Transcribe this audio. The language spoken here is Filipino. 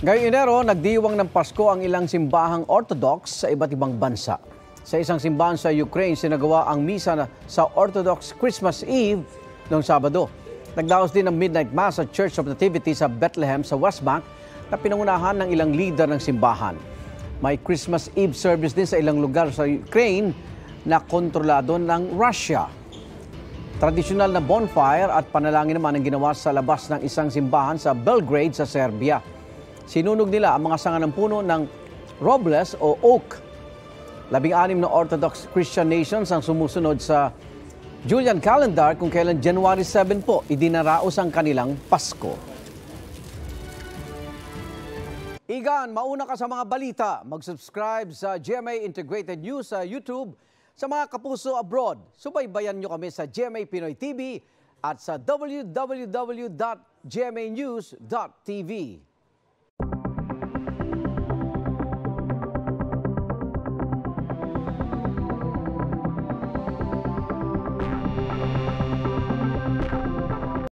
Ngayong Enero, nagdiwang ng Pasko ang ilang simbahang Orthodox sa iba't ibang bansa. Sa isang simbahan sa Ukraine, sinagawa ang misa sa Orthodox Christmas Eve noong Sabado. Nagdaos din ang midnight mass sa Church of Nativity sa Bethlehem sa West Bank na pinangunahan ng ilang leader ng simbahan. May Christmas Eve service din sa ilang lugar sa Ukraine na kontrolado ng Russia. Tradisyonal na bonfire at panalangin naman ang ginawa sa labas ng isang simbahan sa Belgrade sa Serbia. Sinunog nila ang mga sanga ng puno ng robles o oak. 16 na Orthodox Christian nations ang sumusunod sa Julian calendar kung kailan January 7 po idinaraos ang kanilang Pasko. Igan, mauna ka sa mga balita. Mag-subscribe sa GMA Integrated News sa YouTube. Sa mga kapuso abroad, subaybayan nyo kami sa GMA Pinoy TV at sa www.gmanews.tv.